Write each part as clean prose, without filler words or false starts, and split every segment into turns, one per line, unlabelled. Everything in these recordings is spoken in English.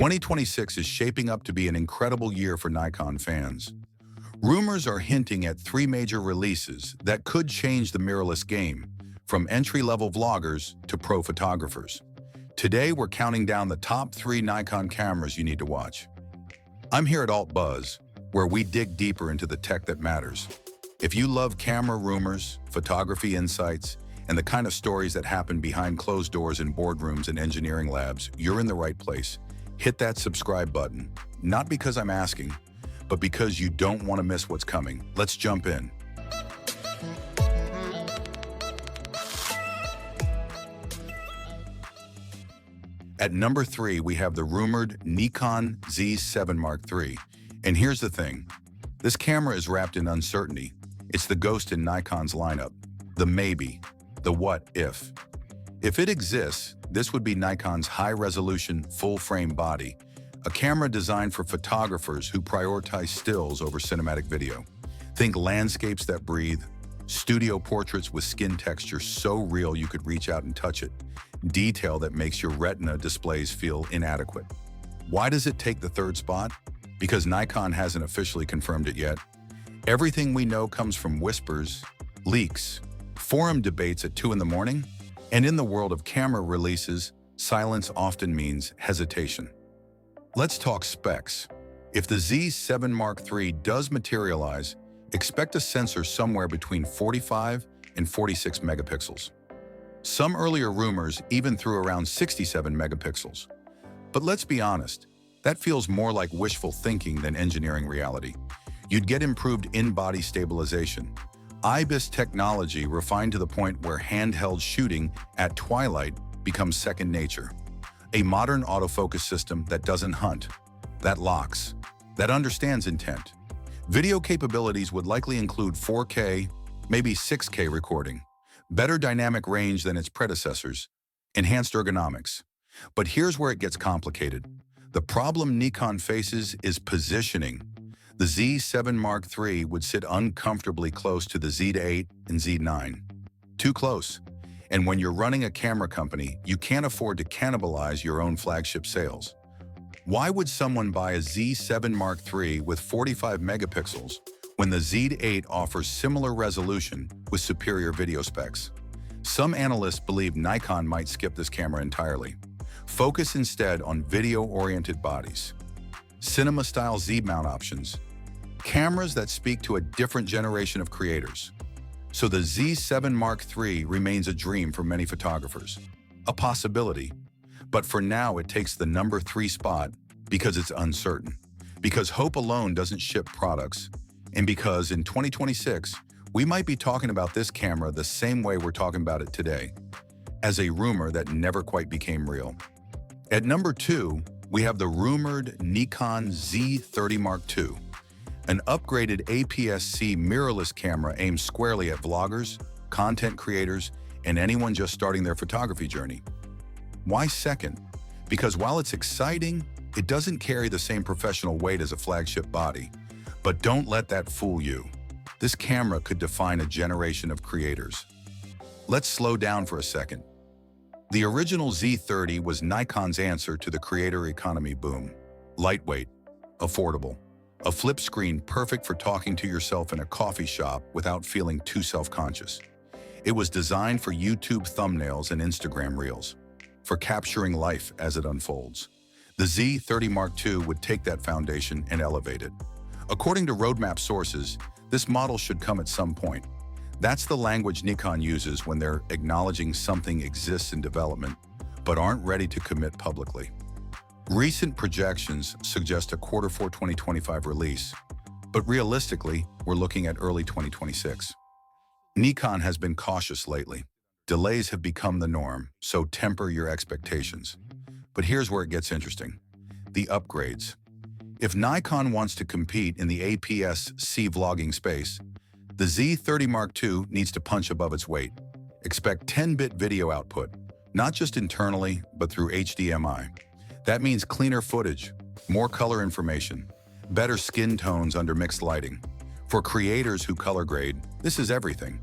2026 is shaping up to be an incredible year for Nikon fans. Rumors are hinting at three major releases that could change the mirrorless game, from entry-level vloggers to pro photographers. Today, we're counting down the top 3 Nikon cameras you need to watch. I'm here at Alt Buzz, where we dig deeper into the tech that matters. If you love camera rumors, photography insights, and the kind of stories that happen behind closed doors in boardrooms and engineering labs, you're in the right place. Hit that subscribe button, not because I'm asking, but because you don't want to miss what's coming. Let's jump in. At number 3, we have the rumored Nikon Z7 III. And here's the thing. This camera is wrapped in uncertainty. It's the ghost in Nikon's lineup. The maybe. The what if. If it exists, this would be Nikon's high-resolution, full-frame body, a camera designed for photographers who prioritize stills over cinematic video. Think landscapes that breathe, studio portraits with skin texture so real you could reach out and touch it, detail that makes your retina displays feel inadequate. Why does it take the 3rd spot? Because Nikon hasn't officially confirmed it yet. Everything we know comes from whispers, leaks, forum debates at 2 in the morning, and in the world of camera releases, silence often means hesitation. Let's talk specs. If the Z7 III does materialize, expect a sensor somewhere between 45 and 46 megapixels. Some earlier rumors even threw around 67 megapixels. But let's be honest, that feels more like wishful thinking than engineering reality. You'd get improved in-body stabilization, IBIS technology refined to the point where handheld shooting at twilight becomes second nature. A modern autofocus system that doesn't hunt, that locks, that understands intent. Video capabilities would likely include 4K, maybe 6K recording, better dynamic range than its predecessors, enhanced ergonomics. But here's where it gets complicated. The problem Nikon faces is positioning. The Z7 III would sit uncomfortably close to the Z8 and Z9. Too close. And when you're running a camera company, you can't afford to cannibalize your own flagship sales. Why would someone buy a Z7 III with 45 megapixels when the Z8 offers similar resolution with superior video specs? Some analysts believe Nikon might skip this camera entirely. Focus instead on video-oriented bodies, cinema-style Z-mount options, cameras that speak to a different generation of creators. So the Z7 III remains a dream for many photographers, a possibility. But for now, it takes the number 3 spot because it's uncertain, because hope alone doesn't ship products, and because in 2026, we might be talking about this camera the same way we're talking about it today, as a rumor that never quite became real. At number 2, we have the rumored Nikon Z30 II, an upgraded APS-C mirrorless camera aimed squarely at vloggers, content creators, and anyone just starting their photography journey. Why second? Because while it's exciting, it doesn't carry the same professional weight as a flagship body. But don't let that fool you. This camera could define a generation of creators. Let's slow down for a second. The original Z30 was Nikon's answer to the creator economy boom. Lightweight, affordable, a flip screen perfect for talking to yourself in a coffee shop without feeling too self-conscious. It was designed for YouTube thumbnails and Instagram reels, for capturing life as it unfolds. The Z30 II would take that foundation and elevate it. According to roadmap sources, this model should come at some point. That's the language Nikon uses when they're acknowledging something exists in development, but aren't ready to commit publicly. Recent projections suggest a Q4 2025 release, but realistically, we're looking at early 2026. Nikon has been cautious lately. Delays have become the norm, so temper your expectations. But here's where it gets interesting. The upgrades. If Nikon wants to compete in the APS-C vlogging space, the Z30 II needs to punch above its weight. Expect 10-bit video output, not just internally, but through HDMI. That means cleaner footage, more color information, better skin tones under mixed lighting. For creators who color grade, this is everything.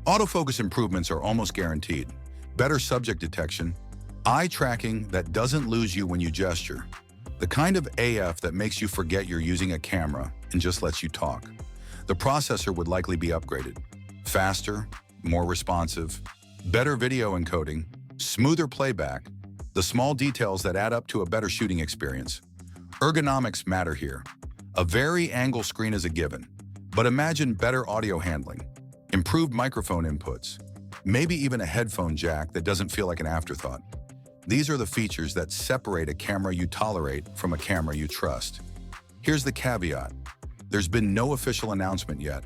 Autofocus improvements are almost guaranteed. Better subject detection, eye tracking that doesn't lose you when you gesture, The kind of AF that makes you forget you're using a camera and just lets you talk. The processor would likely be upgraded. Faster, more responsive, better video encoding, smoother playback, the small details that add up to a better shooting experience. Ergonomics matter here. A vari-angle screen is a given, but imagine better audio handling, improved microphone inputs, maybe even a headphone jack that doesn't feel like an afterthought. These are the features that separate a camera you tolerate from a camera you trust. Here's the caveat. There's been no official announcement yet.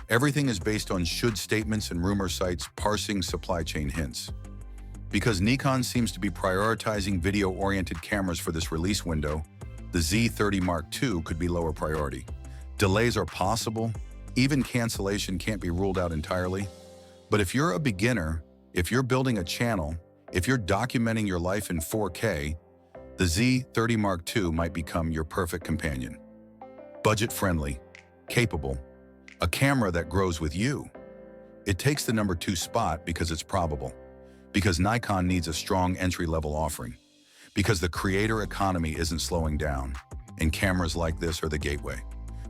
Everything is based on should statements and rumor sites parsing supply chain hints. Because Nikon seems to be prioritizing video-oriented cameras for this release window, the Z30 Mark II could be lower priority. Delays are possible, even cancellation can't be ruled out entirely. But if you're a beginner, if you're building a channel, if you're documenting your life in 4K, the Z30 Mark II might become your perfect companion. Budget-friendly, capable, a camera that grows with you. It takes the number 2 spot because it's probable, because Nikon needs a strong entry-level offering, because the creator economy isn't slowing down, and cameras like this are the gateway.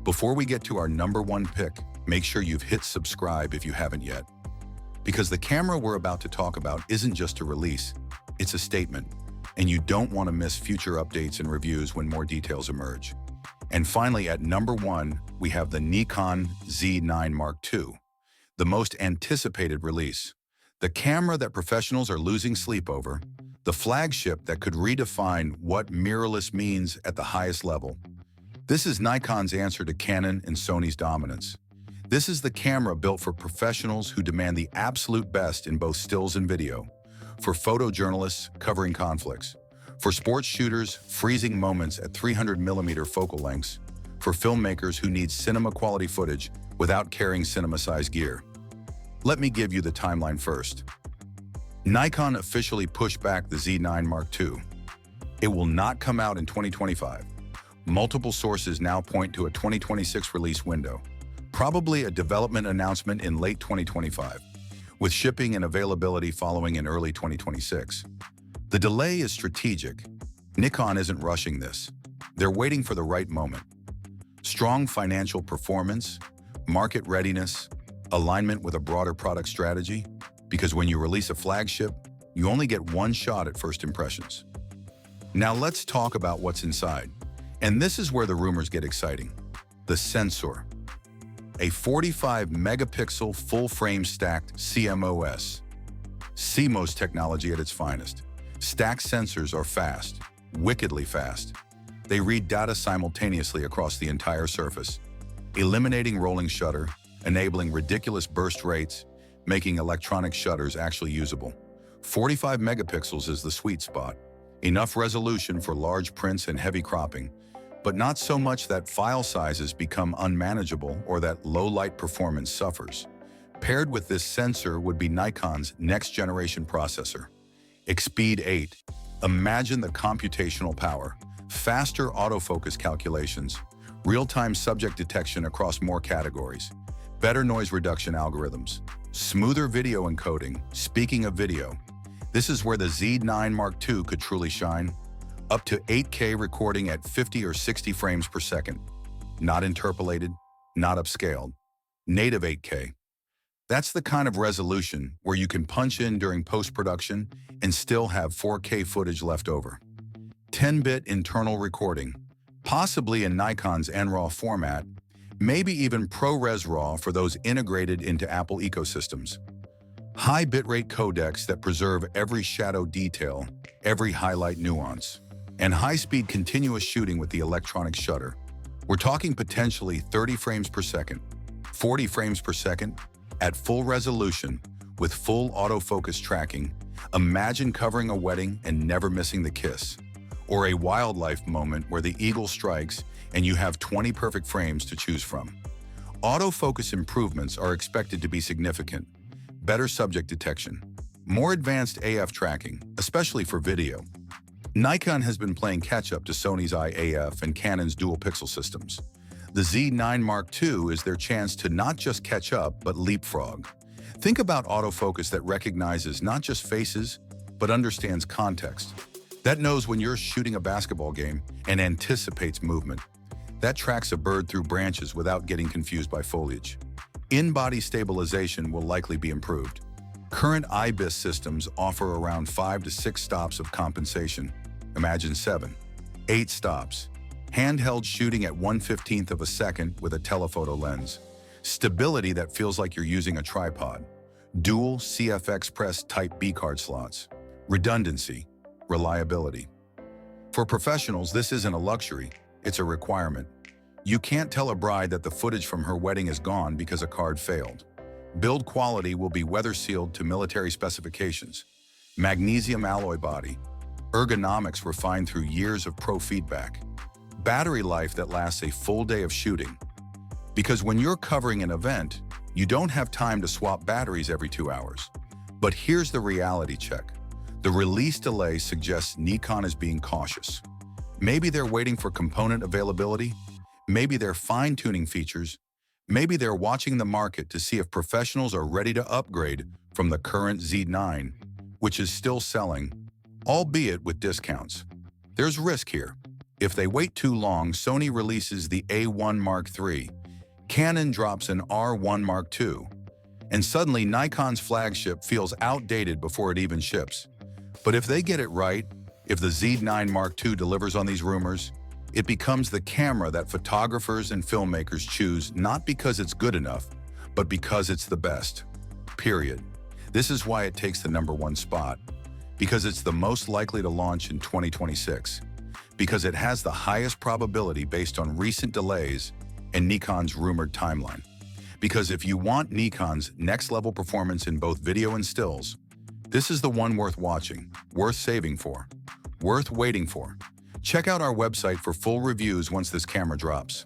Before we get to our number 1 pick, make sure you've hit subscribe if you haven't yet. Because the camera we're about to talk about isn't just a release, it's a statement, and you don't want to miss future updates and reviews when more details emerge. And finally, at number 1, we have the Nikon Z9 Mark II, the most anticipated release. The camera that professionals are losing sleep over, the flagship that could redefine what mirrorless means at the highest level. This is Nikon's answer to Canon and Sony's dominance. This is the camera built for professionals who demand the absolute best in both stills and video, for photojournalists covering conflicts, for sports shooters freezing moments at 300mm focal lengths, for filmmakers who need cinema-quality footage without carrying cinema-sized gear. Let me give you the timeline first. Nikon officially pushed back the Z9 Mark II. It will not come out in 2025. Multiple sources now point to a 2026 release window, probably a development announcement in late 2025, with shipping and availability following in early 2026. The delay is strategic. Nikon isn't rushing this. They're waiting for the right moment. Strong financial performance, market readiness, alignment with a broader product strategy, because when you release a flagship, you only get one shot at first impressions. Now let's talk about what's inside. And this is where the rumors get exciting. The sensor. A 45-megapixel full-frame stacked CMOS. CMOS technology at its finest. Stacked sensors are fast, wickedly fast. They read data simultaneously across the entire surface, eliminating rolling shutter, enabling ridiculous burst rates, making electronic shutters actually usable. 45 megapixels is the sweet spot. Enough resolution for large prints and heavy cropping, but not so much that file sizes become unmanageable or that low-light performance suffers. Paired with this sensor would be Nikon's next-generation processor, Speed 8. Imagine the computational power, faster autofocus calculations, real-time subject detection across more categories, better noise reduction algorithms, smoother video encoding. Speaking of video, this is where the Z9 Mark II could truly shine. Up to 8K recording at 50 or 60 frames per second. Not interpolated, not upscaled. Native 8K. That's the kind of resolution where you can punch in during post-production and still have 4K footage left over. 10-bit internal recording, possibly in Nikon's NRAW format, maybe even ProRes RAW for those integrated into Apple ecosystems. High bitrate codecs that preserve every shadow detail, every highlight nuance, and high-speed continuous shooting with the electronic shutter. We're talking potentially 30 frames per second, 40 frames per second, at full resolution with full autofocus tracking. Imagine covering a wedding and never missing the kiss, or a wildlife moment where the eagle strikes and you have 20 perfect frames to choose from. Autofocus improvements are expected to be significant. Better subject detection, more advanced AF tracking, especially for video. Nikon has been playing catch-up to Sony's IAF and Canon's dual-pixel systems. The Z9 Mark II is their chance to not just catch up, but leapfrog. Think about autofocus that recognizes not just faces, but understands context. That knows when you're shooting a basketball game and anticipates movement. That tracks a bird through branches without getting confused by foliage. In-body stabilization will likely be improved. Current IBIS systems offer around 5 to 6 stops of compensation. Imagine 7, 8 stops. Handheld shooting at 1/15 of a second with a telephoto lens. Stability that feels like you're using a tripod. Dual CFX Press Type B card slots. Redundancy. Reliability. For professionals, this isn't a luxury, it's a requirement. You can't tell a bride that the footage from her wedding is gone because a card failed. Build quality will be weather-sealed to military specifications. Magnesium alloy body. Ergonomics refined through years of pro feedback. Battery life that lasts a full day of shooting. Because when you're covering an event, you don't have time to swap batteries every 2 hours. But here's the reality check. The release delay suggests Nikon is being cautious. Maybe they're waiting for component availability. Maybe they're fine-tuning features. Maybe they're watching the market to see if professionals are ready to upgrade from the current Z9, which is still selling, albeit with discounts. There's risk here. If they wait too long, Sony releases the A1 Mark III, Canon drops an R1 Mark II, and suddenly Nikon's flagship feels outdated before it even ships. But if they get it right, if the Z9 Mark II delivers on these rumors, it becomes the camera that photographers and filmmakers choose not because it's good enough, but because it's the best. Period. This is why it takes the #1 spot. Because it's the most likely to launch in 2026. Because it has the highest probability based on recent delays and Nikon's rumored timeline. Because if you want Nikon's next-level performance in both video and stills, this is the one worth watching, worth saving for, worth waiting for. Check out our website for full reviews once this camera drops.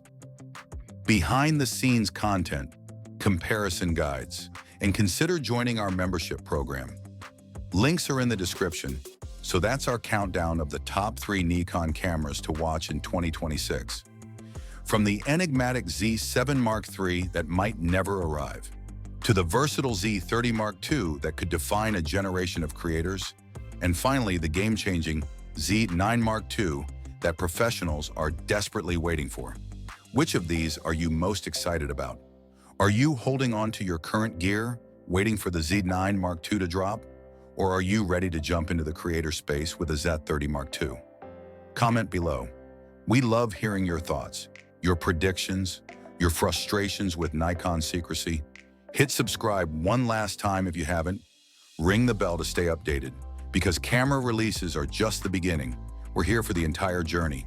Behind-the-scenes content, comparison guides, and consider joining our membership program. Links are in the description, so that's our countdown of the top 3 Nikon cameras to watch in 2026. From the enigmatic Z7 Mark III that might never arrive, to the versatile Z30 Mark II that could define a generation of creators, and finally the game-changing Z9 Mark II that professionals are desperately waiting for. Which of these are you most excited about? Are you holding on to your current gear, waiting for the Z9 Mark II to drop? Or are you ready to jump into the creator space with a Z30 Mark II? Comment below. We love hearing your thoughts, your predictions, your frustrations with Nikon secrecy. Hit subscribe one last time if you haven't. Ring the bell to stay updated, because camera releases are just the beginning. We're here for the entire journey.